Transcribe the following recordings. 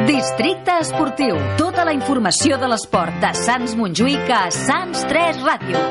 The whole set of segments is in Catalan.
Districte Esportiu. Tota la informació de l'esport de Sants Montjuïc a Sants 3 Ràdio.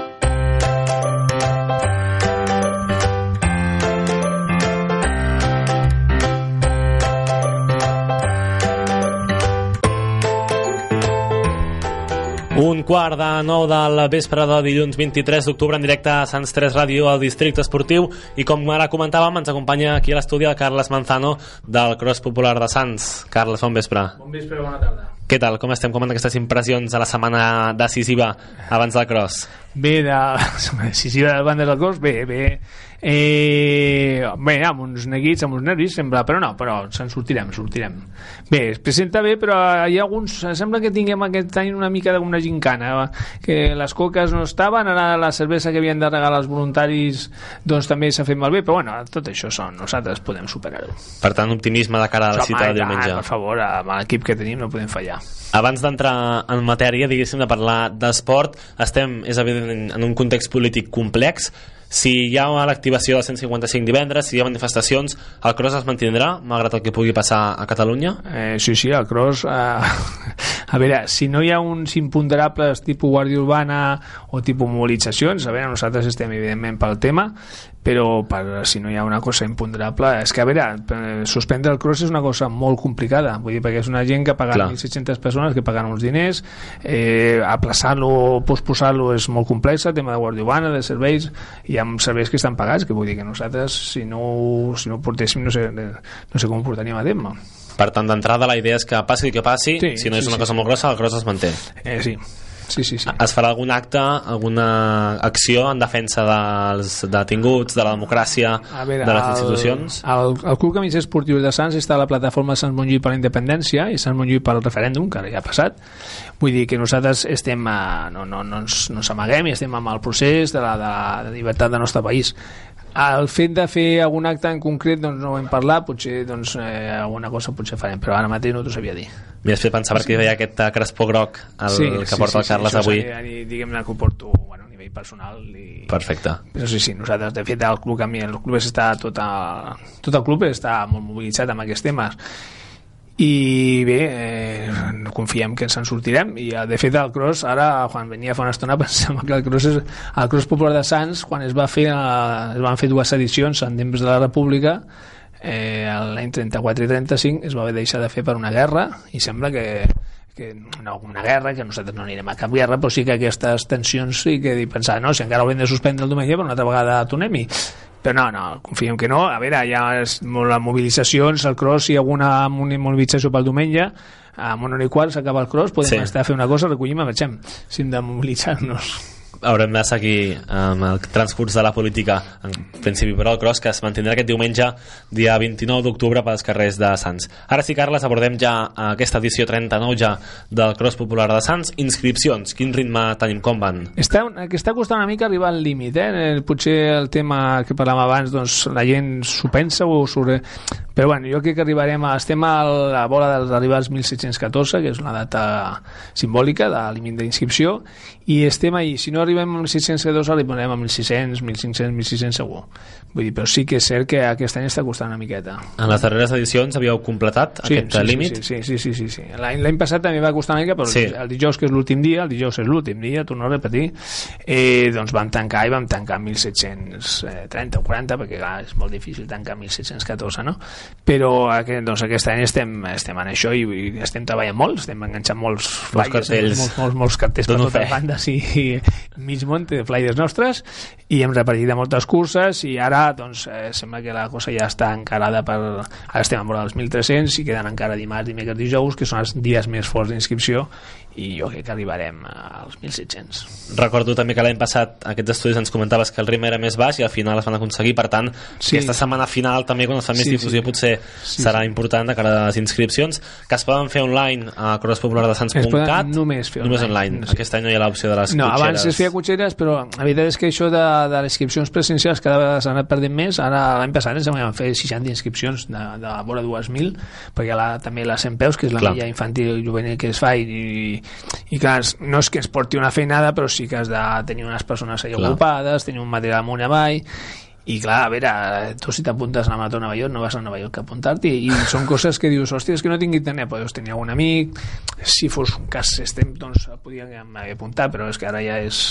Un quart de 9 del vespre de dilluns 23 d'octubre en directe a Sants 3 Ràdio al Districte Esportiu, i com ara comentàvem ens acompanya aquí a l'estudi el Carles Manzano del Cross Popular de Sants. Carles, bon vespre. Bon vespre, bona tarda. Què tal? Com estem? Com van aquestes impressions a la setmana decisiva abans del Cross? Bé, decisiva abans del Cross, bé. Bé, amb uns neguits, amb uns nervis, sembla, però se'n sortirem. Bé, es presenta bé, però hi ha alguns, sembla que tinguem aquest any una mica d'una gincana, que les coques no estaven, ara la cervesa que havien de regalar als voluntaris doncs també s'ha fet malbé, però bueno, tot això nosaltres podem superar-ho. Per tant, optimisme de cara a la cita de diumenge. Per favor, amb l'equip que tenim no podem fallar. Abans d'entrar en matèria, diguéssim, de parlar d'esport, estem, és evident, en un context polític complex. Si hi ha l'activació del 155 divendres, si hi ha manifestacions, el Cross es mantindrà, malgrat el que pugui passar a Catalunya? Sí, el Cross... A veure, si no hi ha uns imponderables tipus Guàrdia Urbana o tipus mobilitzacions, a veure, nosaltres estem evidentment pel tema, però si no hi ha una cosa imponderable... És que, a veure, suspendre el Cross és una cosa molt complicada, vull dir, perquè és una gent que ha pagat 1.600 persones, que paguen uns diners, aplaçar-lo o posposar-lo és molt complex, el tema de Guàrdia Urbana, de serveis, hi ha serveis que estan pagats, que vull dir que nosaltres, si no portéssim, no sé com ho portaríem a terme. Per tant, d'entrada la idea és que passi el que passi, si no és una cosa molt grossa, el Cross es manté. Sí. Es farà algun acte, alguna acció en defensa dels detinguts, de la democràcia, de les institucions? El Club Camins Esportius de Sants està a la plataforma Sants Montjuïc per la Independència i Sants Montjuïc pel referèndum, que ara ja ha passat. Vull dir que nosaltres estem no ens amaguem i estem amb el procés de la llibertat del nostre país. El fet de fer algun acte en concret doncs no ho hem parlat, potser alguna cosa potser farem, però ara mateix no t'ho sabia dir. M'hi has fet pensar perquè hi veia aquest crespó groc que porta el Carles avui. Diguem-ne que ho porto a nivell personal. Perfecte. Però sí, nosaltres, de fet, el club està tot el club està molt mobilitzat amb aquests temes. I bé, confiem que ens en sortirem, i de fet el Cross, ara quan venia fa una estona pensava que el Cross Popular de Sants, quan es van fer dues edicions en temps de la República, l'any 34 i 35 es va haver deixar de fer per una guerra, i sembla que no una guerra, que nosaltres no anirem a cap guerra, però sí que aquestes tensions sí que pensar, no, si encara haurem de suspendre el diumenge, però una altra vegada tornem-hi. Però no, confiem que no. A veure, hi ha les mobilitzacions, el Cross, si hi ha alguna mobilització pel diumenge, a una hora i quart s'acaba el Cross, podem estar a fer una cosa, recollim i marxem, si hem de mobilitzar-nos. Haurem de seguir amb el transcurs de la política, en principi, però el Cross, que es mantindrà aquest diumenge, dia 29 d'octubre, pels carrers de Sants. Ara sí, Carles, abordem ja aquesta edició 39 ja del Cross Popular de Sants. Inscripcions, quin ritme tenim, com van? Està costant una mica arribar al límit, potser el tema que parlàvem abans, doncs la gent s'ho pensa però bueno, jo crec que estem a la vora d'arribar als 1.614, que és una data simbòlica de límit d'inscripció, i estem ahí. Si no arribem a 1.614 arribarem a 1.600, 1.500, 1.600 segur. Vull dir, però sí que és cert que aquest any està costant una miqueta. En les darreres edicions havíeu completat aquest límit? Sí. L'any passat també va costar una mica, però el dijous, que és l'últim dia, torno a repetir, doncs vam tancar 1.730 o 40, perquè clar, és molt difícil tancar 1.714, no? Però aquest any estem en això i estem treballant molt, estem enganxant molts flyers, molts cartells per totes bandes i mig munt de flyers nostres, i hem repartit de moltes curses, i ara doncs sembla que la cosa ja està encarada ara estem a vora dels 1.300 i queden encara dimarts, dimecres, dijous, que són els dies més forts d'inscripció, i jo crec que arribarem als 1.700. Recordo també que l'any passat aquests estudis ens comentaves que el ritme era més baix i al final es van aconseguir, per tant aquesta setmana final també, quan es fa més difusió, potser serà important de cara a les inscripcions, que es poden fer online a crosspopulardesans.cat. Només online. Aquest any no hi ha l'opció de les cotxeres. No, abans es feia cotxeres, però la veritat és que això de les inscripcions presencials cada vegada s'han anat perdent més. Ara l'any passat ens vam fer 60 inscripcions de vora 2.000, perquè també la 100 peus, que és la milla infantil i juvenil que es fa, i clar, no és que es porti una feinada, però sí que has de tenir unes persones allà ocupades, tenir un material amunt i avall, i clar, a veure, tu si t'apuntes a la Marató de Nova York no vas a Nova York a apuntar-t'hi, i són coses que dius, hòstia, és que no tinc internet, podeu tenir algun amic, si fos un cas extrem doncs podíem haver apuntat, però és que ara ja és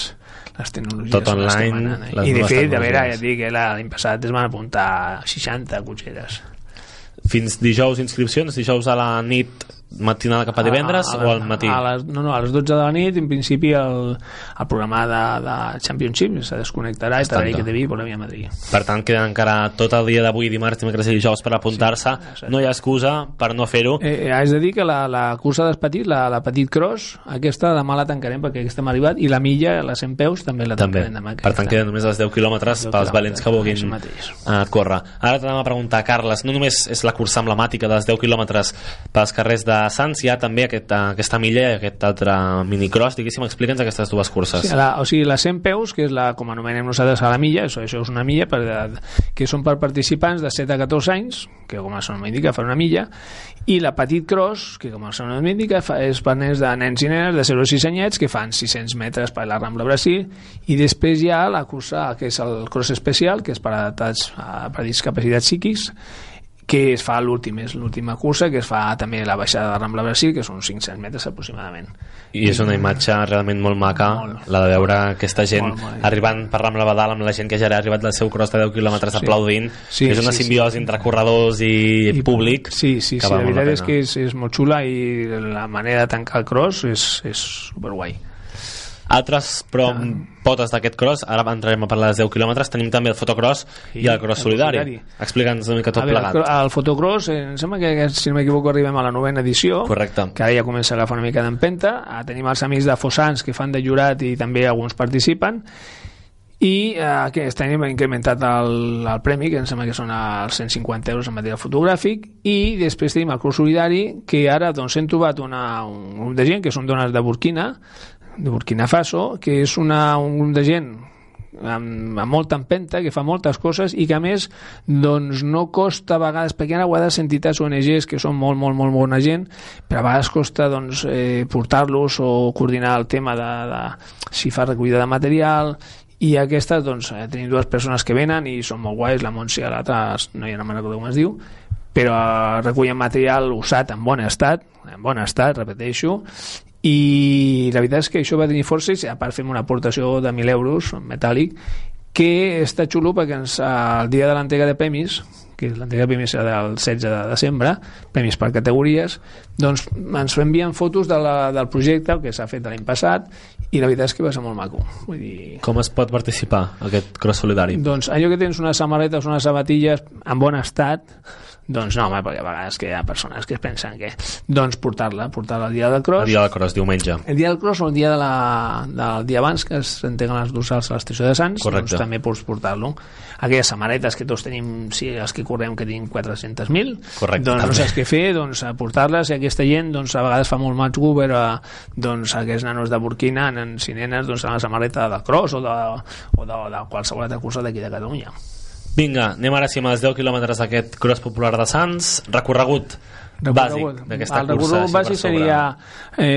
les tecnologies tot online, i de fet, a veure, ja et dic, l'any passat es van apuntar 60 cotxeres. Fins dijous inscripcions, dijous a la nit matinada cap a divendres o al matí? A les 12 de la nit, en principi el programa de Championship se desconnectarà i estarà que devia volem a Madrid. Per tant, queden encara tot el dia d'avui, dimarts, dimecres i dijous per apuntar-se. Sí, no hi ha excusa per no fer-ho. Haig de dir que la cursa dels petits, la Petit Cross, aquesta demà la tancarem perquè aquesta m'ha arribat, i la milla, la 100 peus, també la tancarem demà. Per tant, queden només els 10 quilòmetres pels valents que vulguin córrer. Ara t'anem a preguntar, Carles, no només és la cursa emblemàtica dels 10 quilòmetres pels carrers de Sants, hi ha també aquesta milla i aquest altre minicross, diguéssim, explica'ns aquestes dues curses. O sigui, la 100 peus, que és com anomenem nosaltres a la milla, això és una milla que són per participants de 7 a 14 anys, que com el seu nom indica fan una milla, i la Petit Cross, que com el seu nom indica és per nens i nenes de 0 a 6 anyets que fan 600 metres per la Rambla Brasil, i després hi ha la cursa que és el cross especial, que és per adaptats per discapacitats psíquics, que es fa és l'última cursa, que es fa també la baixada de Rambla Brasil, que són 500 metres aproximadament. I és una imatge realment molt maca, la de veure aquesta gent arribant per Rambla Badal amb la gent que ja ha arribat del seu cross de 10 quilòmetres aplaudint, que és una simbiosi entre corredors i públic. Sí, la veritat és que és molt xula, i la manera de tancar el cross és superguai. Altres, però potes d'aquest cross, ara entrarem a parlar dels 10 quilòmetres, tenim també el fotocross i el cross solidari. Explica'ns una mica tot plegat. El fotocross, em sembla que, si no m'equivoco, arribem a la 9ª edició. Correcte. Que ara ja comença a agafar una mica d'empenta. Tenim els amics de Fossans que fan de jurat i també alguns participen, i aquest any hem incrementat el premi, que em sembla que són els 150 euros en material fotogràfic, i després tenim el cross solidari, que ara doncs hem trobat un grup de gent que són dones de Burkina Faso, que és un grup de gent amb molta empenta, que fa moltes coses i que a més doncs no costa a vegades, perquè hi ha a vegades entitats ONGs que són molt bona gent, però a vegades costa doncs, portar-los o coordinar el tema de si fa recollida de material, i aquestes doncs tenim dues persones que venen i són molt guais, la Montse i l'altra no hi ha una manera com es diu, però recullen material usat en bon estat, repeteixo, i la veritat és que això va tenir força, i a part fem una aportació de 1.000 euros en metàl·lic, que està xulo perquè el dia de l'entrega de premis, que l'entrega de premis serà del 16 de desembre, premis per categories, doncs ens envien fotos del projecte que s'ha fet l'any passat, i la veritat és que va ser molt maco. Vull dir... Com es pot participar aquest cross solidari? Doncs allò que tens unes samarretes, unes sabatilles en bon estat, doncs no, perquè a vegades que hi ha persones que es pensen que... Doncs portar-la el dia del cross. El dia del cross, diumenge. El dia del cross o el dia del dia abans, que s'entreguen les dorsals a l'estació de Sants, doncs també pots portar-lo. Aquelles samaretes que tots tenim, si els que correm que tenim 400.000, doncs no saps què fer, doncs portar-les, i aquesta gent doncs a vegades fa molt maco veure doncs aquests nanos de Burkina, nens i nenes, doncs amb la samarreta del cross o de qualsevol altra cursa d'aquí de Catalunya. Vinga, anem ara amb els 10 quilòmetres d'aquest cross popular de Sants. Recorregut bàsic d'aquesta cursa. El recorregut bàsic seria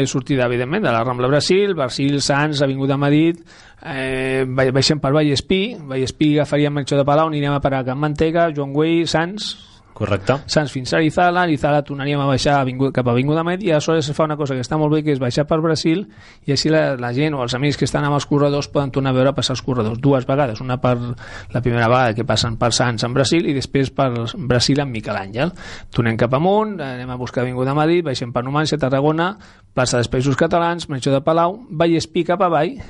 sortida, evidentment, de la Rambla Brasil, Sants, Avinguda Madrid, baixem per Vallespí agafaríem Melchor de Palau, anirem a parar a Can Mantega, Joan Güell, Sants, correcte, Sants fins a Arizala tornaríem a baixar cap a Avinguda Med, i aleshores es fa una cosa que està molt bé, que és baixar per Brasil, i així la gent o els amics que estan amb els corredors poden tornar a veure passar els corredors dues vegades, una per la primera vegada que passen per Sants en Brasil i després per Brasil amb Miquel Àngel. Tornem cap amunt, anem a buscar Avinguda Madrid, baixem per Numància, Tarragona, plaça dels Països Catalans, Melchor de Palau, Vallespí cap avall,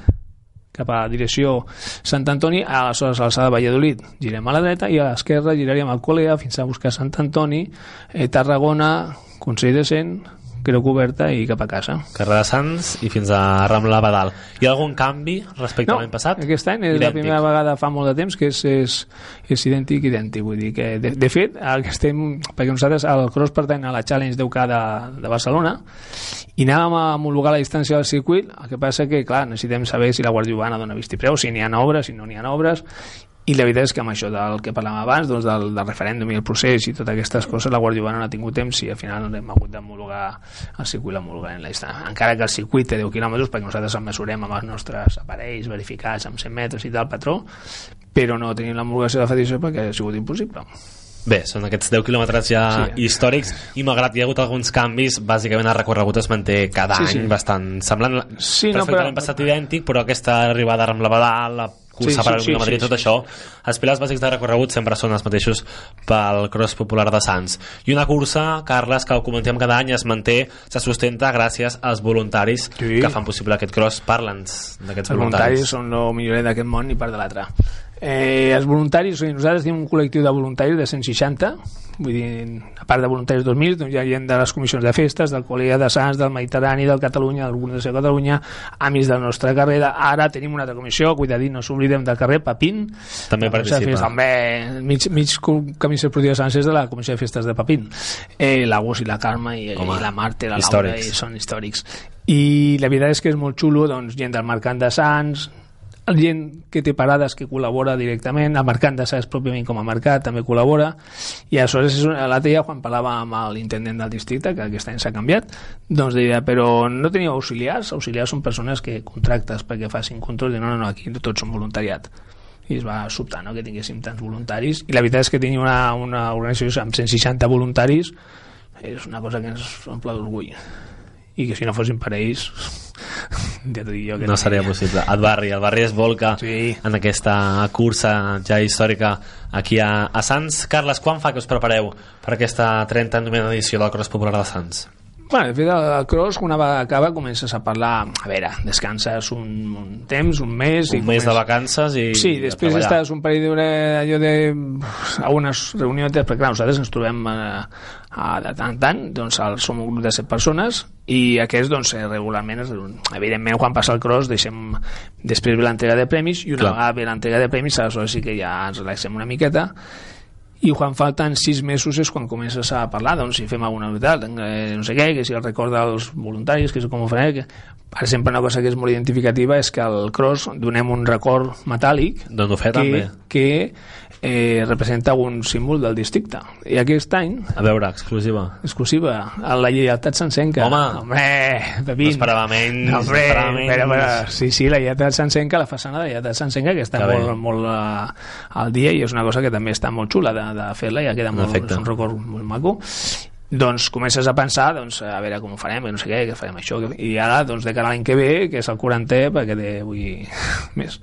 cap a direcció Sant Antoni, aleshores a l'alçada de Valladolid girem a la dreta, i a l'esquerra giraríem al Colea fins a buscar Sant Antoni, Tarragona, Consell de Cent, Creu Coberta i cap a casa. Carrer de Sants i fins a Rambla Badal. Hi ha algun canvi respecte a l'any passat? No, aquest any és la primera vegada fa molt de temps que és idèntic, vull dir que de fet, perquè nosaltres el cross pertany a la Challenge 10K de Barcelona, i anàvem a homologar la distància del circuit. El que passa que, clar, necessitem saber si la Guàrdia Urbana dona vist i preu, si n'hi ha obres, si no n'hi ha obres, i la veritat és que amb això del que parlàvem abans, doncs del referèndum i el procés i totes aquestes coses, la Guàrdia Urbana no ha tingut temps i al final hem hagut d'homologar el circuit, l'homologarem la distància, encara que el circuit té 10 quilòmetres perquè nosaltres el mesurem amb els nostres aparells verificats amb 100 metres i tal, patró, però no tenim l'homologació de la federació perquè ha sigut impossible. Bé, són aquests 10 quilòmetres ja històrics i malgrat hi ha hagut alguns canvis, bàsicament el recorregut es manté cada any bastant semblant, perfectament passat idèntic, però aquesta arribada amb la Badal, la cursa per al quilòmetre i tot això, els pilars bàsics de recorregut sempre són els mateixos pel Cross Popular de Sants. I una cursa, Carles, que ho comentem cada any, es manté, se sustenta gràcies als voluntaris que fan possible aquest cross. Parla'ns d'aquests voluntaris. Els voluntaris són el millor d'aquest món i part de l'altre. Els voluntaris, nosaltres tenim un col·lectiu de voluntaris de 160, vull dir, a part de voluntaris 2.000, doncs hi ha gent de les comissions de festes, del Col·legi de Sants, del Mediterrani, del Catalunya, del Organització de Catalunya, amics del nostre carrer. Ara tenim una altra comissió, cuidadit, no s'oblidem del carrer Papín, també participa. També mig comissió esportiva de Sants és de la comissió de festes de Papín. L'Agus i la Carme i la Marta i la Laura són històrics. I la veritat és que és molt xulo, doncs, gent del Mercant de Sants, gent que té parades que col·labora directament, el Mercat de Sants pròpiament com a mercat també col·labora, i aleshores l'altre dia quan parlava amb l'intendent del districte, que aquest any s'ha canviat, doncs deia, però no teniu auxiliars són persones que contractes perquè facin control, i no, aquí tots són voluntariat, i es va sobtar, no?, que tinguéssim tants voluntaris, i la veritat és que tenir una organització amb 160 voluntaris és una cosa que ens omple d'orgull, i que si no fossin per ells ja t'ho dic jo que no seria possible. El barri es volca en aquesta cursa ja històrica aquí a Sants. Carles, quan fa que us prepareu per aquesta 39a edició del Cross Popular de Sants? Bueno, de fet, el cross, una vegada acaba, comences a parlar, a veure, descanses un temps, un mes... Un mes de vacances i... Sí, després estàs un parell d'hora a unes reunions, perquè clar, nosaltres ens trobem de tant en tant, doncs som un grup de 7 persones i aquests, doncs, regularment, evidentment, quan passa el cross, després ve l'entrega de premis i una vegada ve l'entrega de premis, aleshores sí que ja ens relaxem una miqueta, i quan falten 6 mesos és quan comences a parlar, doncs si fem alguna novetat, no sé què, que si el record dels voluntaris, que és com ho farem, per exemple, una cosa que és molt identificativa és que al cross donem un record metàl·lic que representa un símbol del districte, i aquest any a veure, exclusiva la lleialtat sancenca. Home, Pepín, no esperava menys. Sí, la lleialtat sancenca, la façana de lleialtat sancenca, que està molt al dia, i és una cosa que també està molt xula de fer-la, ja queda és un record molt maco. Doncs comences a pensar, doncs, a veure com ho farem, no sé què farem això, i ara, doncs, de cara a l'any que ve, que és el 40è, perquè més,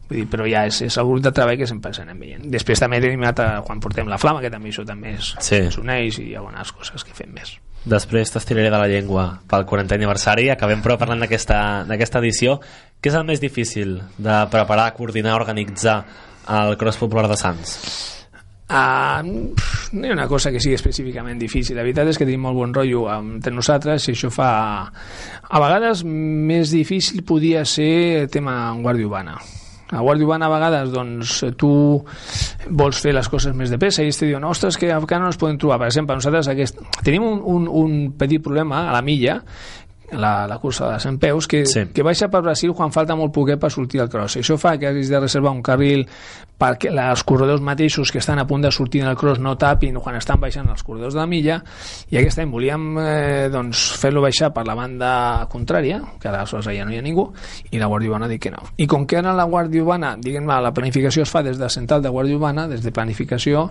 vull dir, però ja és el grup de treball que sempre ens anem veient. Després també tenim quan portem la flama, que també això també s'uneix, i hi ha algunes coses que fem més. Després t'estiraré de la llengua pel 40è aniversari. Acabem però parlant d'aquesta edició. Què és el més difícil de preparar, coordinar, organitzar el Cross Popular de Sants? No hi ha una cosa que sigui específicament difícil. La veritat és que tenim molt bon rotllo entre nosaltres, i això fa a vegades més difícil podia ser el tema Guàrdia Urbana. A Guàrdia Urbana a vegades, doncs, tu vols fer les coses més de pressa i ells te diuen, ostres, que encara no ens podem trobar. Per exemple, nosaltres tenim un petit problema a la milla, la cursa de 100 peus, que baixa per Brasil quan falta molt poquet per sortir al cross. Això fa que hagis de reservar un carril perquè els corredors mateixos que estan a punt de sortir en el cross no tapin quan estan baixant els corredors de la milla, i aquest any volíem doncs, fer-lo baixar per la banda contrària, que ara ja no hi ha ningú, i la Guàrdia Urbana diu que no. I com que ara la Guàrdia Urbana, diguem-ne, la planificació es fa des de central de Guàrdia Urbana, des de planificació,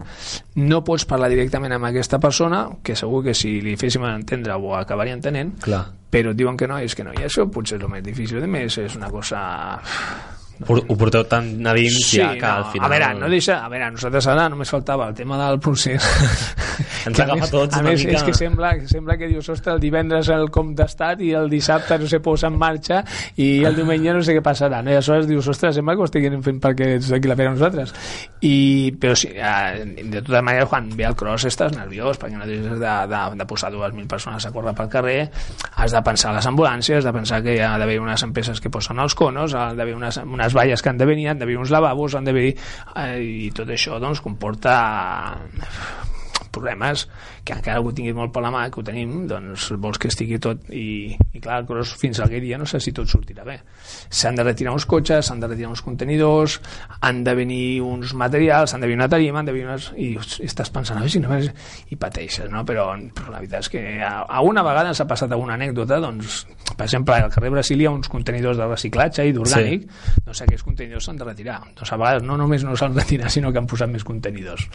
no pots parlar directament amb aquesta persona, que segur que si li féssim entendre ho acabaria entenent, però et diuen que no, i és que no, i això potser és el més difícil. A més, és una cosa... Ho porteu tan a dins que al final... A veure, nosaltres ara només faltava el tema del procés. Ens agafa tots una mica... És que sembla que dius, ostres, el divendres el cop d'estat i el dissabte no se posa en marxa i el diumenge no sé què passarà, no? I aleshores dius, ostres, sembla que ho estiguin fent perquè ets aquí la fem nosaltres. Però sí, de totes maneres, quan ve el cross estàs nerviós, perquè no has de posar 2.000 persones a córrer pel carrer, has de pensar a les ambulàncies, has de pensar que hi ha d'haver unes empreses que posen els conos, ha d'haver unes valles que han de venir, han d'haver uns lavabos, han d'haver... i tot això, doncs, comporta problemes que encara que ho tinguis molt per la mà, que ho tenim, doncs vols que estigui tot i clar, el cross fins a aquell dia no sé si tot sortirà bé. S'han de retirar uns cotxes, s'han de retirar uns contenidors, han de venir uns materials, han de venir una tarima, han de venir unes... i estàs pensant, si no ves... i pateixes, no? Però la veritat és que alguna vegada s'ha passat alguna anècdota, doncs, per exemple, al carrer Brasil hi ha uns contenidors de reciclatge i d'orgànic, doncs aquests contenidors s'han de retirar. Doncs a vegades no només no s'han de retirar, sinó que han posat més contenidors.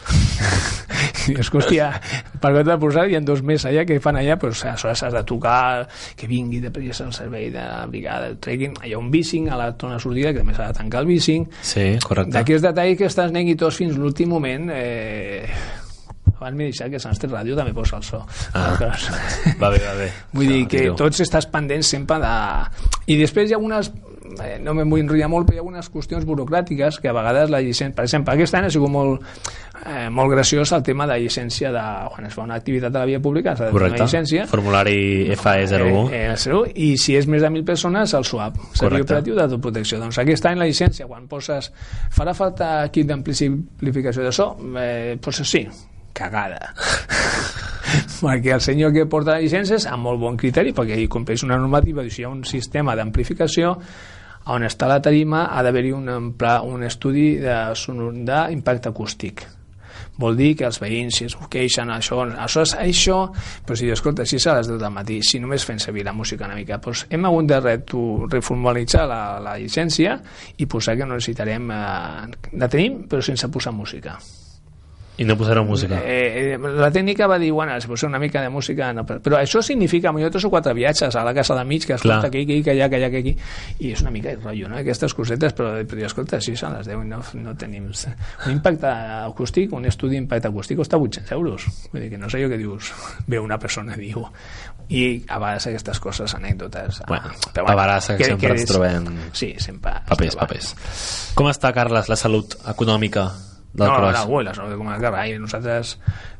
I és que, hòstia, per què t'ha posat hi ha 2 més allà que fan allà, però aleshores has de tocar que vingui de pressa el servei de la brigada, el treguin, hi ha un bicing a la zona sortida que també s'ha de tancar el bicing. Sí, correcte. D'aquests detalls que estàs neguitós fins l'últim moment, abans m'he deixat que Sants Ràdio també posa el so. Va bé. Vull dir que tots estàs pendents sempre de... I després hi ha unes... no me'n vull enrotllar molt, però hi ha algunes qüestions burocràtiques que a vegades la llicència... Per exemple, aquest any ha sigut molt graciós el tema de llicència de... quan es fa una activitat a la via pública s'ha de fer una llicència. Formulari FE01. I si és més de 1.000 persones, el SUAP, Servei Operatiu d'Autoprotecció. Doncs aquest any la llicència, quan poses farà falta equip d'amplificació de so, poses sí, cagada. Perquè el senyor que porta la llicència és amb molt bon criteri, perquè hi compleix una normativa, si hi ha un sistema d'amplificació on està la tarima ha d'haver-hi un estudi d'impacte acústic. Vol dir que els veïns, si es queixen això, però si escolta, si serà a les 10 del matí, si només fem servir la música una mica, doncs hem hagut de reformalitzar la llicència i posar que no necessitarem la tenim, però sense posar música. I no posareu música. La tècnica va dir, bueno, si poseu una mica de música, no, però això significa potser 3 o 4 viatges a la casa d'amics que escolta aquí, aquí, i és una mica el rotllo, no? Aquestes cosetes, però escolta, si són les 10 i no tenim un impacte acústic, un estudi d'impacte acústic costa 800 euros, vull dir que no sé jo què dius, ve una persona i diu, i a vegades aquestes coses, anècdotes, a vegades que sempre ens trobem papers. Com està, Carles, la salut econòmica del cross? Nosaltres...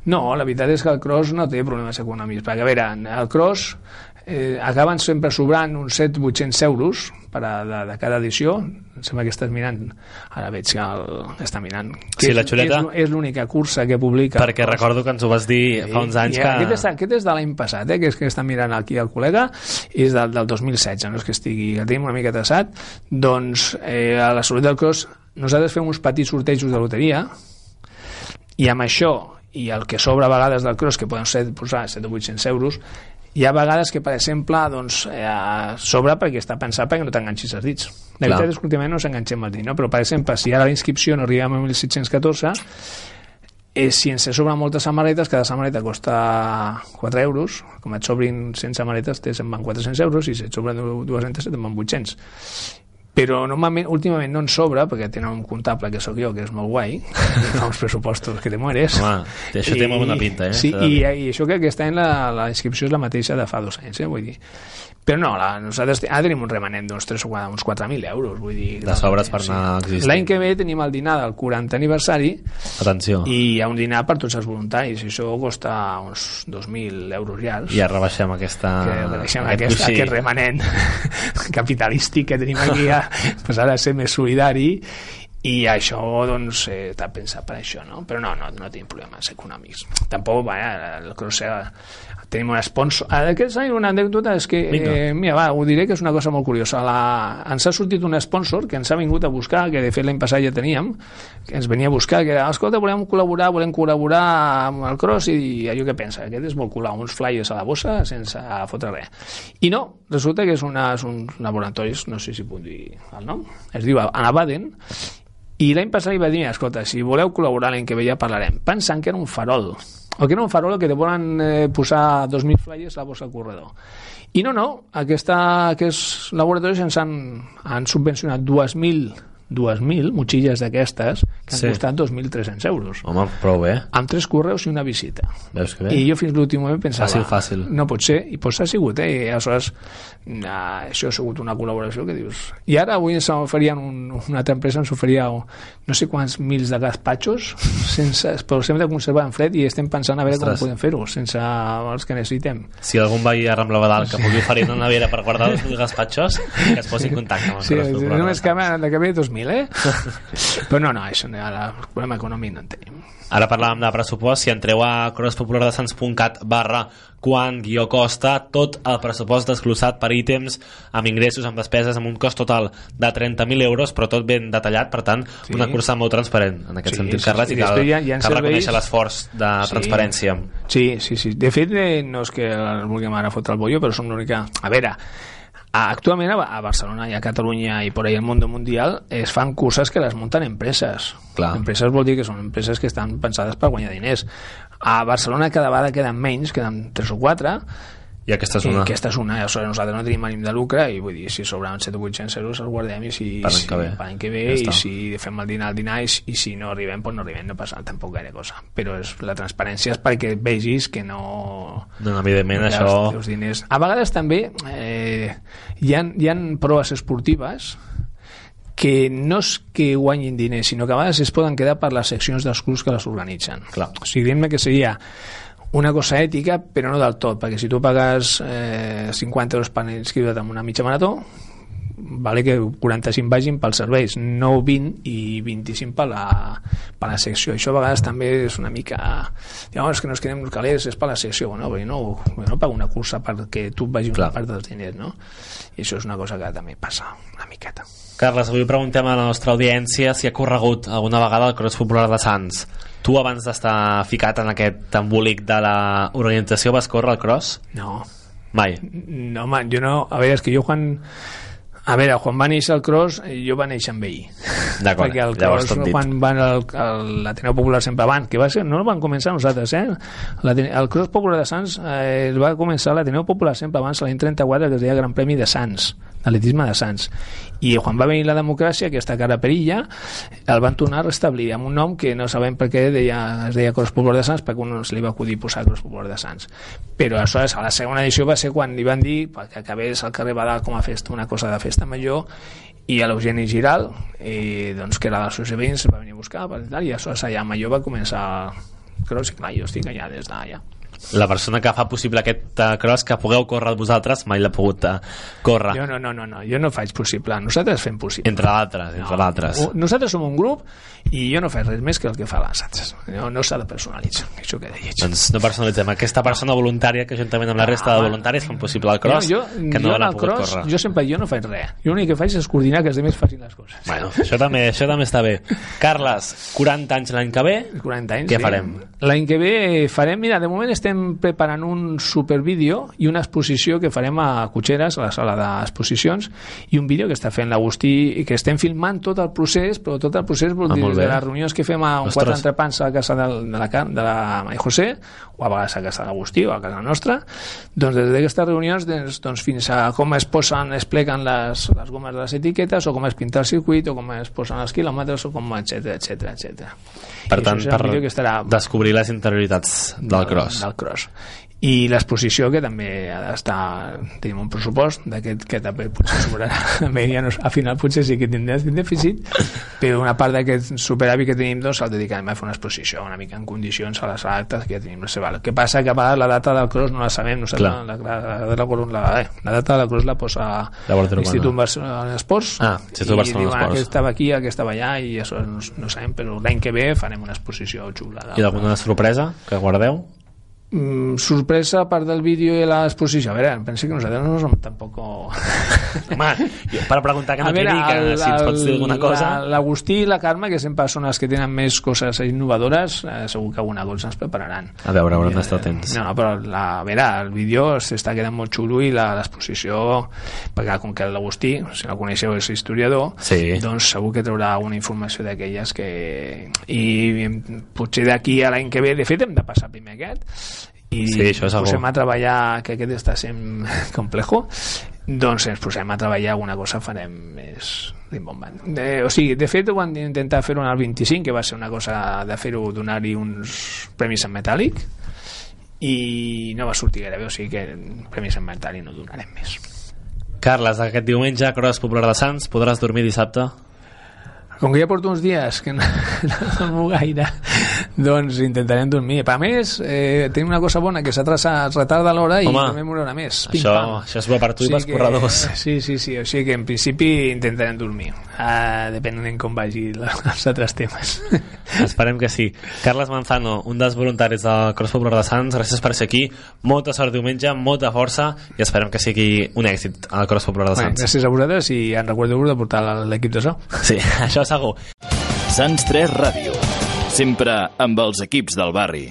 No, la veritat és que el cross no té problemes econòmics, perquè a veure, el cross acaben sempre sobrant uns 700-800 euros de cada edició. Em sembla que estàs mirant, ara veig que està mirant, sí, la xuleta és l'única cursa que publica, perquè recordo que ens ho vas dir fa uns anys aquest és de l'any passat, que és que està mirant aquí el col·lega, és del 2016, no és que tenim una mica traçat. Doncs a la salut del cross nosaltres fem uns petits sortejos de loteria i amb això i el que sobra a vegades del cross, que poden posar 700 o 800 euros, hi ha vegades que, per exemple, doncs, sobra perquè està pensat perquè no t'enganxis els dits. La veritat és que últimament no s'enganxem els dits, no? Però, per exemple, si ara la inscripció no arribem a 1.714, si ens sobren moltes samarretes, cada samarreta costa 4 euros, com et sobrin 100 samarretes te'n van 400 euros, i si et sobren 200 te'n van 800. Però normalment, últimament no en sobra, perquè tenen un comptable que sóc jo, que és molt guai, que fa uns pressupostos que te mueres. Home, això té molt bona pinta, Sí, i això que aquest any la inscripció és la mateixa de fa 2 anys, vull dir. Però no, nosaltres tenim un remanent d'uns 4.000 euros, vull dir... De sobres per anar existint. L'any que ve tenim el dinar del 40 aniversari. Atenció. I hi ha un dinar per tots els voluntaris, i això costa uns 2.000 euros llargs. I ja rebaixem aquest remanent capitalístic que tenim aquí, pues ara ser més solidari, i això doncs està pensat per això, no? Però no tenim problemes econòmics tampoc. El cross tenim un sponsor. Aquesta és una anècdota, és que mira, ho diré, que és una cosa molt curiosa. Ens ha sortit un sponsor que ens ha vingut a buscar, que de fet l'any passat ja teníem, que ens venia a buscar, que escolta, volem col·laborar amb el cross, i allò que pensa, aquest és molt colar, uns flyers a la bossa sense fotre res. I no, resulta que és un laboratori, no sé si puc dir el nom, es diu Anabaden, i l'any passat li va dir, escolta, si voleu col·laborar l'any que ve ja parlarem, pensant que era un farol, o que era un farol que te volen posar 2.000 flyers a la bossa del corredor. I no, aquests laboratoris ens han subvencionat 2.000 motxilles d'aquestes que han costat 2.300 euros. Home, prou bé. Amb 3 correus i una visita. Veus que bé? I jo fins l'últim moment pensava... Fàcil. No pot ser, i doncs ha sigut, i aleshores això ha sigut una col·laboració que dius... I ara avui ens oferien una altra empresa, ens oferia no sé quants mils de gazpachos, però sempre conservar en fred, i estem pensant a veure com podem fer-ho, sense els que necessitem. Si algun veí a Rambla Badal que pugui oferir una nevera per guardar els gazpachos, que es posi en contacte amb el Cross. Sí, només que ve 2.000. 30.000, però no, això el problema econòmic no en tenim. Ara parlàvem de pressupost. Si entreu a crosspopulardesans.cat/quant-costa, tot el pressupost desglossat per ítems, amb ingressos, amb despeses, amb un cost total de 30.000 euros, però tot ben detallat. Per tant, una cursa molt transparent en aquest sentit, Carles, i cal reconèixer l'esforç de transparència. Sí. De fet, no és que el vulguem ara fotre el bollo, però som l'única... A veure, actualment a Barcelona i a Catalunya i per ahí el món mundial es fan curses que les munten empreses. Clar. Empreses vol dir que són empreses que estan pensades per guanyar diners. A Barcelona cada vegada queden menys, queden 3 o 4, i aquesta és una. Nosaltres no tenim ànim de lucre i vull dir, si sobraven 7 o 800 euros els guardem i per l'any que ve i si fem el dinar i si no arribem, doncs no arribem, no passa tampoc gaire cosa, però la transparència és perquè vegis que no evidentment això els diners. A vegades també hi ha proves esportives que no és que guanyin diners, sinó que a vegades es poden quedar per les seccions dels clubs que les organitzen. Clar. O sigui, diguem-ne que seria una cosa ètica, però no del tot, perquè si tu pagues 50 euros per inscriure't en una mitja marató, vale que 45 vagin pels serveis, no 20 i 25 per la secció. Això a vegades també és una mica... Digamos, que no es quedem calés, és per la secció. Bueno, perquè no pago una cursa perquè tu vagis una part dels diners, no? I això és una cosa que també passa una miqueta. Carles, avui preguntem a la nostra audiència si ha corregut alguna vegada el Cross Popular de Sants. Tu, abans d'estar ficat en aquest embolic de l'organització, vas córrer el cross? No. Mai? No, home, jo no... A veure, és que jo quan va néixer el cross, jo va néixer amb ell. D'acord, perquè el cross, quan van l'Ateneu Popular sempre van, que va ser, no el van començar nosaltres, el Cross Popular de Sants el va començar l'Ateneu Popular sempre abans, l'any 34, que es deia Gran Premi de Sants, atletisme de Sants, i quan va venir la democràcia, aquesta cara perilla, el van tornar a restablir amb un nom que no sabem per què es deia Cross Popular de Sants, perquè un se li va acudir posar Cross Popular de Sants, però això, a la segona edició va ser quan li van dir que acabés al carrer Badal com a festa, una cosa de festa major, i a l'Eugeni Giral, doncs, que era dels seus veïns, va venir a buscar i això allà a Major va començar el cross, i clar, jo estic allà des d'allà. La persona que fa possible aquest cross que pugueu córrer vosaltres mai l'ha pogut córrer. Jo no faig possible, nosaltres fem possible. Entre l'altres. Nosaltres som un grup i jo no faig res més que el que fa les altres. No s'ha de personalitzar, això que deies. Doncs no personalitzem. Aquesta persona voluntària que juntament amb la resta de voluntaris fan possible el cross, que no l'ha pogut córrer. Jo no faig res. Jo l'únic que faig és coordinar que els altres facin les coses. Bueno, això també està bé. Carles, 40 anys l'any que ve, 40 anys, què farem? L'any que ve farem, mira, de moment estem preparant un supervídeo i una exposició que farem a Cotxeres, a la sala d'exposicions, i un vídeo que està fent l'Agustí i que estem filmant tot el procés, però tot el procés vol dir de les reunions que fem a un 4 entrepans a la casa de la Maria José, o a vegades a casa de l'Agustí o a casa nostra, doncs des d'aquestes reunions doncs, fins a com es pleguen les gomes de les etiquetes, o com es pinta el circuit, o com es posen els quilòmetres, o com etcètera. Per tant, per descobrir les interioritats del cross. I l'exposició, que també ha d'estar, tenim un pressupost d'aquest que també potser sobrarà, al final potser sí que tindrem dèficit, però una part d'aquest superàvit que tenim doncs el dedicarem a fer una exposició una mica en condicions a les actes que tenim. El que passa que a vegades la data del cross no la sabem, la data del cross la posa l'Institut Barcelona Esports, i diuen que estava aquí, que estava allà, i això no sabem, però l'any que ve farem una exposició xula. I alguna sorpresa que guardeu? Sorpresa a part del vídeo i l'exposició. A veure, penso que nosaltres no som tampoc... Home, per preguntar que no quedi, que si ens pots dir alguna cosa. L'Agustí i la Carme, que sempre són els que tenen més coses innovadores, segur que alguna cosa ens prepararan. A veure, haurem d'estar atents. No, però a veure, el vídeo s'està quedant molt xulo, i l'exposició, perquè com que l'Agustí, si el coneixeu, és historiador, doncs segur que traurà una informació d'aquelles que... I potser d'aquí a l'any que ve, de fet hem de passar primer aquest, i ens posem a treballar, que aquest està sent complejo, doncs ens posem a treballar alguna cosa, farem més rimbombant. O sigui, de fet ho van intentar fer-ho al 25, que va ser una cosa de fer-ho, donar-hi uns premis en metàl·lic, i no va sortir gaire bé, o sigui que premis en metàl·lic no donarem més. Carles, aquest diumenge, Cross Popular de Sants, podràs dormir dissabte? Com que ja porto uns dies que no dormo gaire, Doncs intentarem dormir. A més, tenim una cosa bona, que es retarda l'hora i dormim una hora més. Això és bo per tu i pels corredors. Sí, o sigui que en principi intentarem dormir, depenent en com vagi els altres temes. Esperem que sí. Carles Manzano, un dels voluntaris del Cross Popular de Sants, gràcies per ser aquí, molta sort diumenge, molta força i esperem que sigui un èxit al Cross Popular de Sants. Gràcies a vosaltres i en recordeu-vos de portar l'equip de so. Sí, això segur. Sants 3 Ràdio, sempre amb els equips del barri.